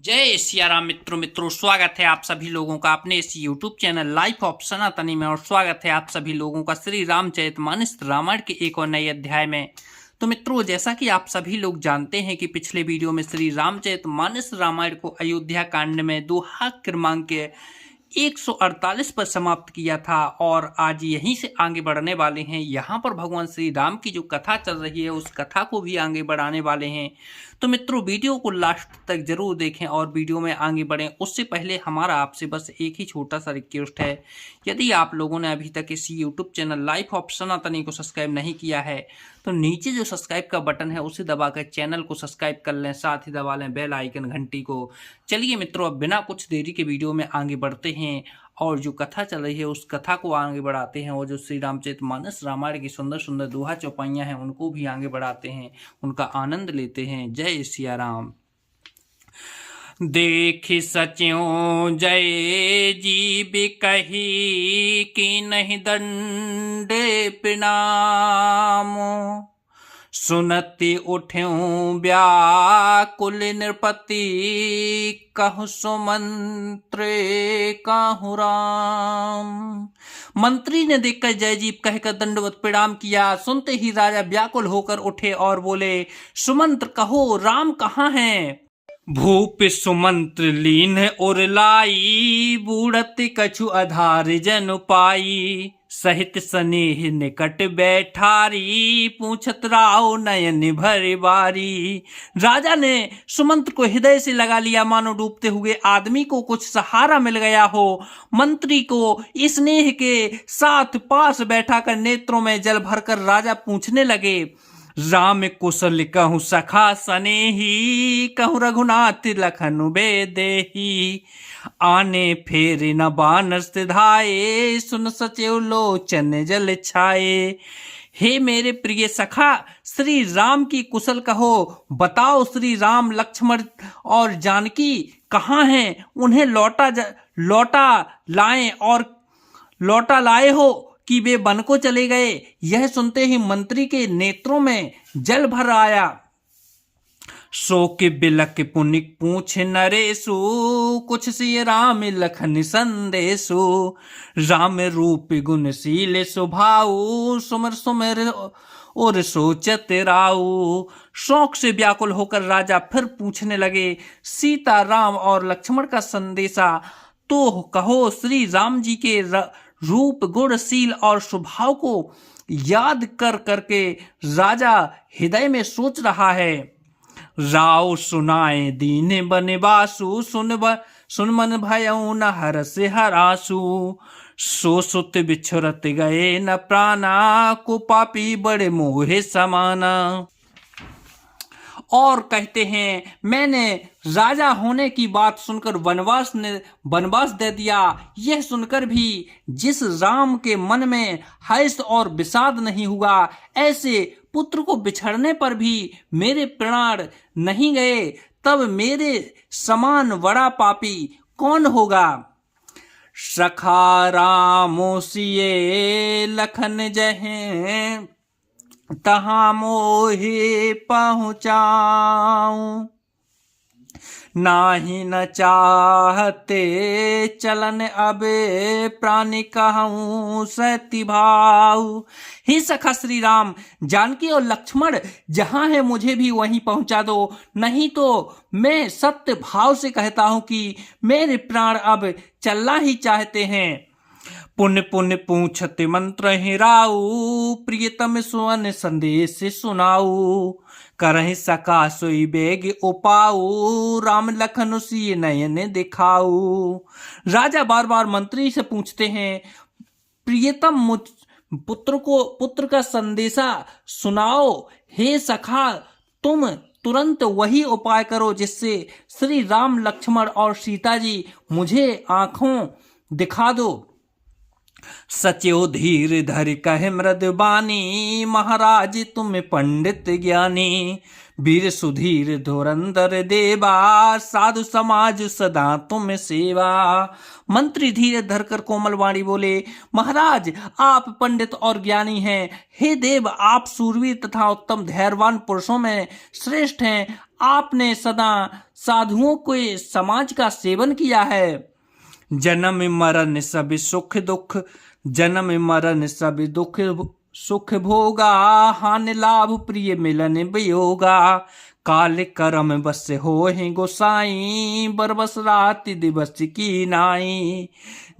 जय सियाराम मित्रों स्वागत है आप सभी लोगों का अपने इस YouTube चैनल लाइफ ऑफ सनातनी में। और स्वागत है आप सभी लोगों का श्री रामचरितमानस रामायण के एक और नए अध्याय में। तो मित्रों, जैसा कि आप सभी लोग जानते हैं कि पिछले वीडियो में श्री रामचरितमानस रामायण को अयोध्या कांड में दोहा क्रमांक के 148 पर समाप्त किया था और आज यहीं से आगे बढ़ने वाले हैं। यहाँ पर भगवान श्री राम की जो कथा चल रही है उस कथा को भी आगे बढ़ाने वाले हैं। तो मित्रों, वीडियो को लास्ट तक जरूर देखें और वीडियो में आगे बढ़ें उससे पहले हमारा आपसे बस एक ही छोटा सा रिक्वेस्ट है। यदि आप लोगों ने अभी तक इस यूट्यूब चैनल लाइफ ऑफ सनातनी को सब्सक्राइब नहीं किया है तो नीचे जो सब्सक्राइब का बटन है उसे दबाकर चैनल को सब्सक्राइब कर लें, साथ ही दबा लें बेल आइकन घंटी को। चलिए मित्रों, अब बिना कुछ देरी के वीडियो में आगे बढ़ते हैं और जो कथा चल रही है उस कथा को आगे बढ़ाते हैं और जो श्री रामचरितमानस रामायण की सुंदर सुंदर दोहा चौपाइयाँ हैं उनको भी आगे बढ़ाते हैं, उनका आनंद लेते हैं। जय सिया राम। देखि सच्यों जय जीव कही कि नहीं दंडे प्रणाम, सुनति उठ्यों व्याकुल नृपति कहु सुमंत्रे कहु राम। मंत्री ने देखकर जयजीव कहकर दंडवत प्रणाम किया। सुनते ही राजा व्याकुल होकर उठे और बोले, सुमंत्र कहो, राम कहाँ हैं? भूप सुमंत्र लीन और लाई, बूढ़त कछु आधार जन पाई, सहित स्नेह निकट बैठारी, पूछत राव नयन भर बारी। राजा ने सुमंत्र को हृदय से लगा लिया मानो डूबते हुए आदमी को कुछ सहारा मिल गया हो। मंत्री को स्नेह के साथ पास बैठाकर नेत्रों में जल भरकर राजा पूछने लगे, राम कुशल कहूँ सखा सनेही, कहूँ रघुनाथ लखन बेदेही, आने फेर न बानस धाये, सुन सचेव लोचन जल छाए। हे मेरे प्रिय सखा, श्री राम की कुशल कहो, बताओ श्री राम लक्ष्मण और जानकी कहाँ हैं? उन्हें लौटा लाए हो कि वे वन को चले गए? यह सुनते ही मंत्री के नेत्रों में जल भर आया। सो के बिलक पुनिक पूछ नरेशु, कुछ सिय राम लखन संदेशु, राम रूप गुणशील स्वभाव, सुमर सुमर और सोचत राऊ। शौक से व्याकुल होकर राजा फिर पूछने लगे, सीता राम और लक्ष्मण का संदेशा तो कहो। श्री राम जी के रूप गुणशील और स्वभाव को याद कर करके राजा हृदय में सोच रहा है। राव सुनाए दीन बनवासु, सुन मन भयउ न हरस हरासु, सो सुत बिछुरत गए न प्राणा, को पापी बड़े मोहे समाना। और कहते हैं, मैंने राजा होने की बात सुनकर वनवास दे दिया। यह सुनकर भी जिस राम के मन में हर्ष और विषाद नहीं हुआ, ऐसे पुत्र को बिछड़ने पर भी मेरे प्राण नहीं गए, तब मेरे समान बड़ा पापी कौन होगा? सखा रामो सिए लखन जहें, तहाँ मोहे पहुँचाऊं, नाही न चाहते चलन अबे, प्राणी कहूँ सति भाऊ। हे सखा श्री राम, जानकी और लक्ष्मण जहाँ है मुझे भी वहीं पहुँचा दो, नहीं तो मैं सत्य भाव से कहता हूँ कि मेरे प्राण अब चलना ही चाहते हैं। पुण्य पुण्य पूछत मंत्र हिराऊ, प्रियतम सुवन संदेश सुनाऊ, करहि सका सोई बेग उपाऊ, राम लखन उसी नयन दिखाऊ। राजा बार बार मंत्री से पूछते हैं, प्रियतम मुझ पुत्र का संदेशा सुनाओ। हे सखा, तुम तुरंत वही उपाय करो जिससे श्री राम लक्ष्मण और सीता जी मुझे आंखों दिखा दो। सच्यो धीर धरि कहे मृदबानी, महाराज तुम पंडित ज्ञानी, वीर सुधीर धुरंधर देवा, साधु समाज सदा तुम सेवा। मंत्री धीरे धरकर कोमल वाणी बोले, महाराज आप पंडित और ज्ञानी हैं। हे देव, आप सूरवीर तथा उत्तम धैर्यवान पुरुषों में श्रेष्ठ हैं। आपने सदा साधुओं के समाज का सेवन किया है। जन्म मरण सब सुख दुख, जन्म मरण सब दुख सुख भोगा, हानि लाभ प्रिय मिलन वियोगा, काल कर्म बस होहि गोसाई, बरबस रात दिवस की नाई।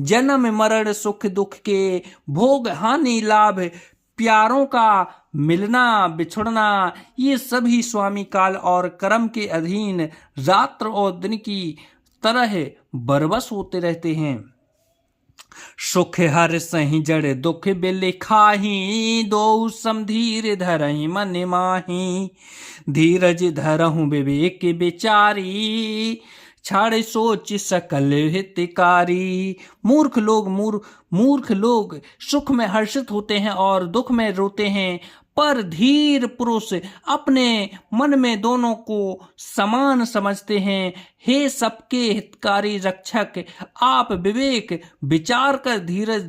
जन्म मरण सुख दुख के भोग हानि लाभ, प्यारों का मिलना बिछुड़ना, ये सभी स्वामी काल और कर्म के अधीन रात्र और दिन की तरह बरबस होते रहते हैं। सुख हर सही जड़ दुख बिल खाही, दो समधीर धरहि मन माही, धीरज धरहु विवेक विचारी, छाड़ सोच सकल हितकारी। मूर्ख लोग सुख में हर्षित होते हैं और दुख में रोते हैं, पर धीर पुरुष अपने मन में दोनों को समान समझते हैं। हे सबके हितकारी रक्षक, आप विवेक विचार कर धीरज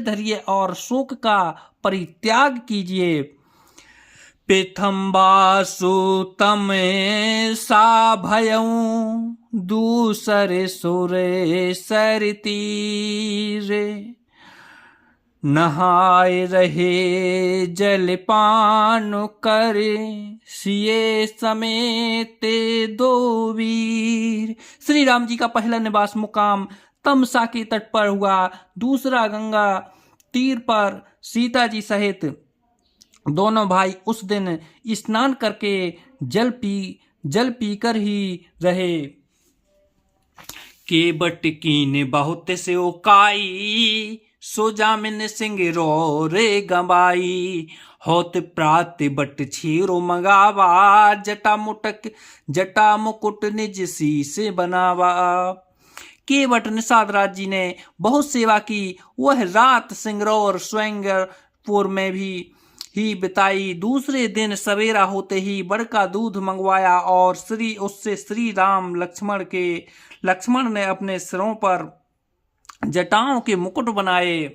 धरिए और शोक का परित्याग कीजिए। पिथम्बासु तम सा भयऊं, दूसरे सुरे सर तीरे, नहाय रहे जल पान कर, सिए समेत दो वीर। श्री राम जी का पहला निवास मुकाम तमसा के तट पर हुआ, दूसरा गंगा तीर पर सीता जी सहित दोनों भाई उस दिन स्नान करके जल पीकर ही रहे। केवट कीन बहुत से ओकाई, सो जामिन सिंह रो रे गंबाई, होत प्रात बट छीरो मंगावा, जटा मुकुट निज शीस बनावा। केवट निषाद राज जी ने बहुत सेवा की। वह रात सिंगरौर स्वयंपुर में भी ही बिताई। दूसरे दिन सवेरा होते ही बड़का दूध मंगवाया और उससे श्री राम लक्ष्मण ने अपने सिरों पर जटाओं के मुकुट बनाए।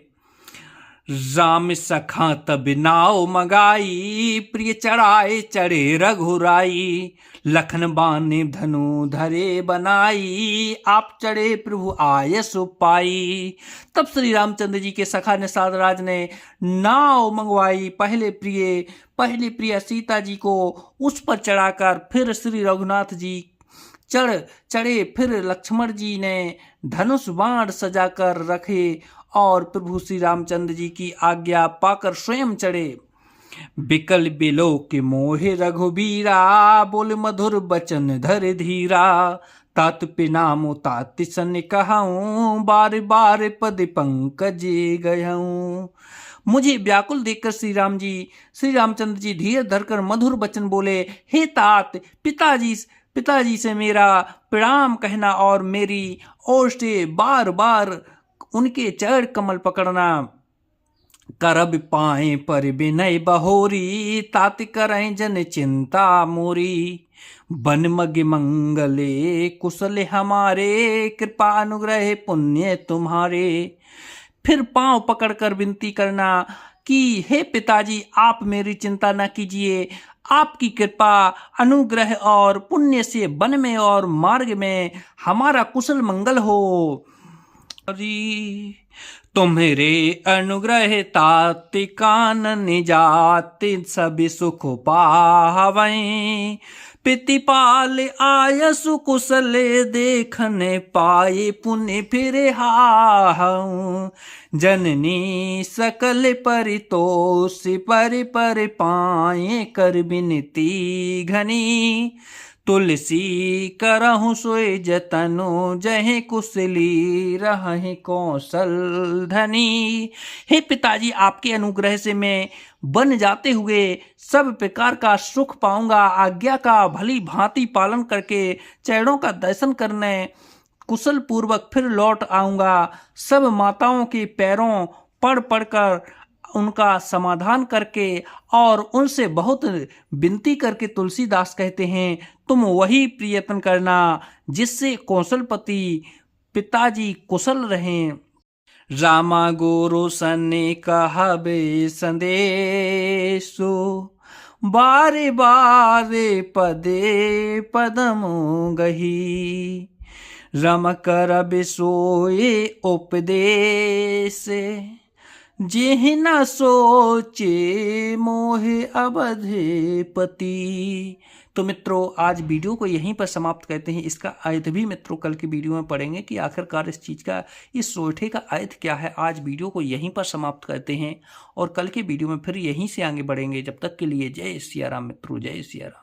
राम सखा तब नाव मंगाई, प्रिय चढ़े रघुराई, लखन बाने धनु धरे बनाई, आप चढ़े प्रभु आय सुपाई। तब श्री रामचंद्र जी के सखा निषाद राज ने नाव मंगवाई। पहले प्रिय सीता जी को उस पर चढ़ाकर फिर श्री रघुनाथ जी चढ़े, फिर लक्ष्मण जी ने धनुष बाण सजाकर रखे और प्रभु श्री रामचंद्र जी की आज्ञा पाकर स्वयं चढ़े। बिकल बिलो के मोहे रघुबीरा, बोल मधुर बचन धर धीरा, तात पिनामो तात सन कहूँ, बार बार पद पंकज गयऊँ। मुझे व्याकुल देखकर श्री रामचंद्र जी धीरे धरकर मधुर वचन बोले, हे तात, पिताजी से मेरा प्रणाम कहना और मेरी ओर से बार बार उनके चरण कमल पकड़ना। करब पाए पर विनय बहोरी, तात करें जन चिंता मोरी, बन मग मंगले कुशल हमारे, कृपा अनुग्रह पुण्य तुम्हारे। फिर पांव पकड़कर विनती करना कि हे पिताजी, आप मेरी चिंता न कीजिए, आपकी कृपा अनुग्रह और पुण्य से वन में और मार्ग में हमारा कुशल मंगल हो। तुम्हारे अनुग्रह ताति कानन जाति, सभी सुख पावै, पितिपाल आयसु कुशल देखने पाए, पुण्य फिर हाहूँ, जननी सकल परितोष पर पाए, कर बिनती घनी, तुलसी करहु सोय जतनो, जहे कुशली रहे कौशल धनी। हे पिताजी, आपके अनुग्रह से मैं बन जाते हुए सब प्रकार का सुख पाऊंगा। आज्ञा का भली भांति पालन करके चरणों का दर्शन करने कुशल पूर्वक फिर लौट आऊंगा। सब माताओं के पैरों पढ़कर उनका समाधान करके और उनसे बहुत विनती करके तुलसीदास कहते हैं, तुम वही प्रयत्न करना जिससे कौशलपति पिताजी कुशल रहें। रामा गुरु सन्ने कहबे संदेशो, बारे बारे पदे पदमु गही, रम कर सोए उपदेश, जेह न सोचे मोहे अवधेपति। तो मित्रों आज वीडियो को यहीं पर समाप्त करते हैं। इसका अर्थ भी मित्रों कल की वीडियो में पढ़ेंगे कि आखिरकार इस चीज़ का, इस सोठे का अर्थ क्या है। आज वीडियो को यहीं पर समाप्त करते हैं और कल की वीडियो में फिर यहीं से आगे बढ़ेंगे। जब तक के लिए जय सिया राम मित्रों, जय सिया राम।